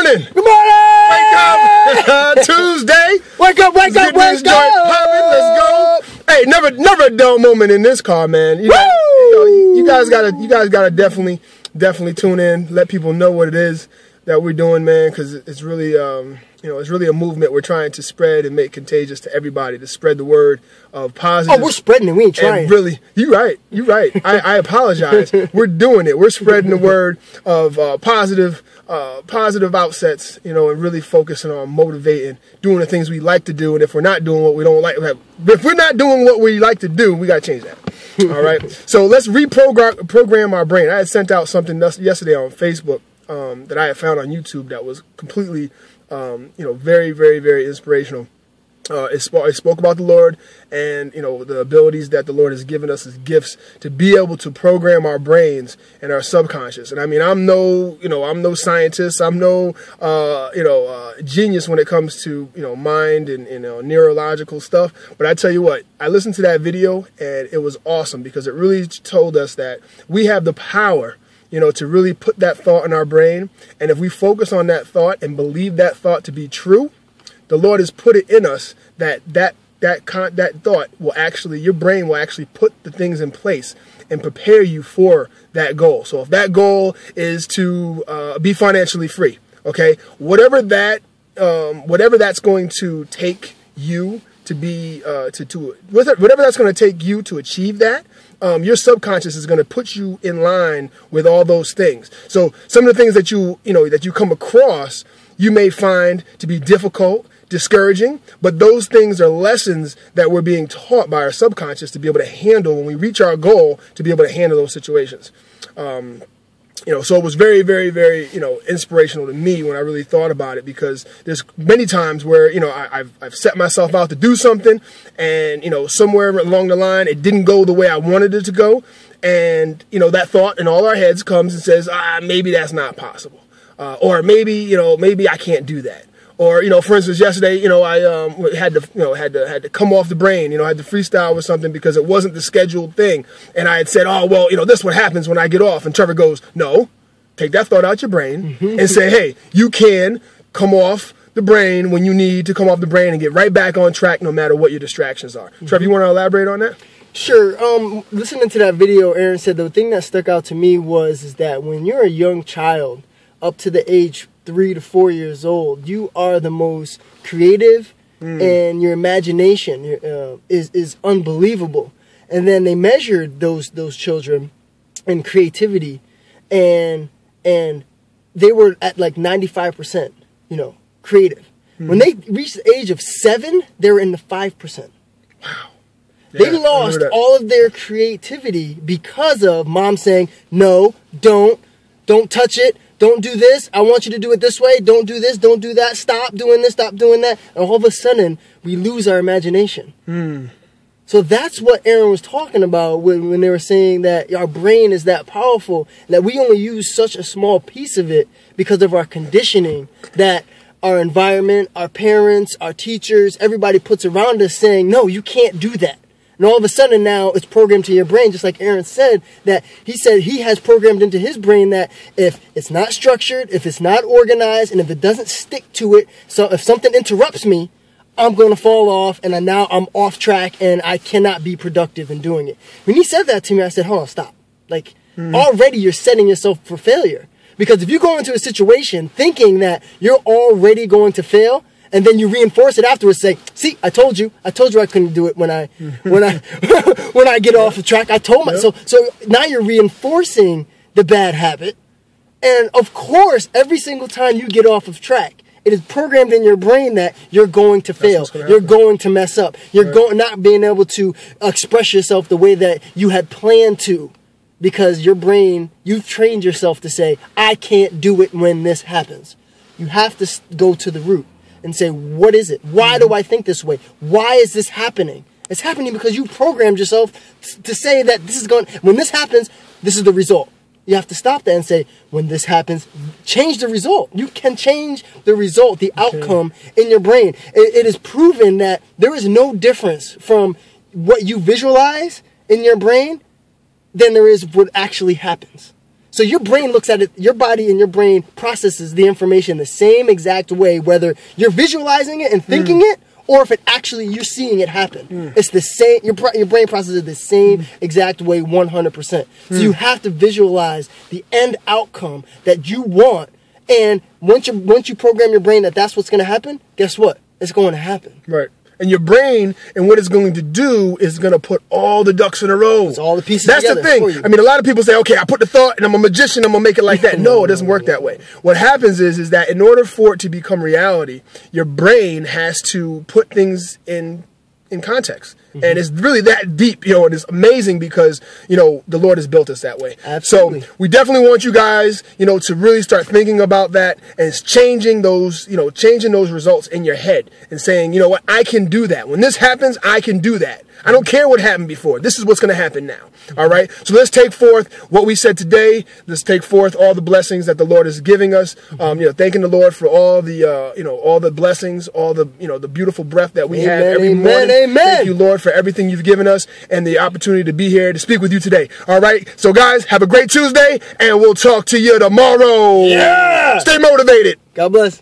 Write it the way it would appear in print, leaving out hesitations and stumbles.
morning. Good morning. Wake up. Tuesday. Wake up, wake up, wake up. Popping. Let's go. Hey, never a dull moment in this car, man. You guys gotta definitely tune in. Let people know what it is that we're doing, man, because it's really it's really a movement we're trying to spread and make contagious to everybody, to spread the word of positive. Oh, we're spreading it. We ain't trying. And really, you're right. I apologize. We're doing it. We're spreading the word of positive outsets, and really focusing on motivating, doing the things we like to do. And if we're not doing what we don't like, if we're not doing what we like to do, we got to change that. All right. So let's program our brain. I had sent out something yesterday on Facebook that I had found on YouTube that was completely, very, very, very inspirational. It spoke about the Lord and, the abilities that the Lord has given us as gifts to be able to program our brains and our subconscious. And I mean, I'm no scientist. I'm no, genius when it comes to, mind and neurological stuff. But I tell you what, I listened to that video and it was awesome because it really told us that we have the power to really put that thought in our brain. And if we focus on that thought and believe that thought to be true, the Lord has put it in us that thought will actually, your brain will actually put the things in place and prepare you for that goal. So if that goal is to be financially free, okay, whatever that's going to take you to be whatever that's going to take you to achieve that, your subconscious is going to put you in line with all those things. So some of the things that you come across, you may find to be difficult, discouraging, but those things are lessons that we're being taught by our subconscious to be able to handle when we reach our goal, to be able to handle those situations. So it was very, very, very, inspirational to me when I really thought about it, because there's many times where, I've set myself out to do something and, somewhere along the line, it didn't go the way I wanted it to go. And, that thought in all our heads comes and says, maybe that's not possible. Or maybe I can't do that. Or, for instance, yesterday, I had to come off the brain, I had to freestyle with something because it wasn't the scheduled thing. And I had said, this is what happens when I get off. And Trevor goes, no, take that thought out your brain and say, hey, you can come off the brain when you need to come off the brain and get right back on track no matter what your distractions are. Trevor, you want to elaborate on that? Sure. Listening to that video, Aaron said the thing that stuck out to me is that when you're a young child, up to the age 3 to 4 years old, you are the most creative, and your imagination is unbelievable. And then they measured those children in creativity, and they were at like 95%, creative. When they reached the age of 7, they were in the 5%. Wow. They lost all of their creativity because of mom saying, no, don't touch it. Don't do this. I want you to do it this way. Don't do this. Don't do that. Stop doing this. Stop doing that. And all of a sudden, we lose our imagination. So that's what Aaron was talking about when they were saying that our brain is that powerful, that we only use such a small piece of it because of our conditioning, that our environment, our parents, our teachers, everybody puts around us saying, no, you can't do that. And all of a sudden now it's programmed to your brain, just like Aaron said, that he said he has programmed into his brain that if it's not structured, if it's not organized, and if it doesn't stick to it, so if something interrupts me, I'm going to fall off, and now I'm off track, and I cannot be productive in doing it. When he said that to me, I said, hold on, stop. Like, already you're setting yourself for failure. Because if you go into a situation thinking that you're already going to fail, and then you reinforce it afterwards, say, see, I told you I couldn't do it when I get off the track. I told myself. So now you're reinforcing the bad habit. And of course, every single time you get off of track, it is programmed in your brain that you're going to fail. You're going to mess up. You're not being able to express yourself the way that you had planned to, because your brain, you've trained yourself to say, I can't do it when this happens. You have to go to the root and say, what is it? Why do I think this way? Why is this happening? It's happening because you programmed yourself to say that when this happens, this is the result. You have to stop that and say, when this happens, change the result. You can change the result, the outcome in your brain. It is proven that there is no difference from what you visualize in your brain than there is what actually happens. So your brain looks at it, your body and your brain processes the information the same exact way, whether you're visualizing it and thinking it, or if it actually you're seeing it happen. It's the same. Your brain processes it the same exact way, 100%. So you have to visualize the end outcome that you want, and once you program your brain that that's what's going to happen, guess what? It's going to happen. Right. And your brain, and what it's going to do is going to put all the ducks in a row. It's all the pieces That's together the thing. for you. I mean, a lot of people say, okay, I put the thought and I'm a magician, I'm going to make it like that. No, it doesn't work that way. What happens is that in order for it to become reality, your brain has to put things in context. And it's really that deep, you know, and it's amazing because, you know, the Lord has built us that way. Absolutely. So we definitely want you guys, you know, to really start thinking about that and it's changing those, you know, changing those results in your head and saying, you know what, I can do that. When this happens, I can do that. I don't care what happened before. This is what's going to happen now. All right. So let's take forth what we said today. Let's take forth all the blessings that the Lord is giving us. You know, thanking the Lord for all the, you know, all the blessings, all the, you know, the beautiful breath that we have every morning. Amen. Thank you, Lord, for everything you've given us and the opportunity to be here to speak with you today. All right. So guys, have a great Tuesday and we'll talk to you tomorrow. Yeah. Stay motivated. God bless.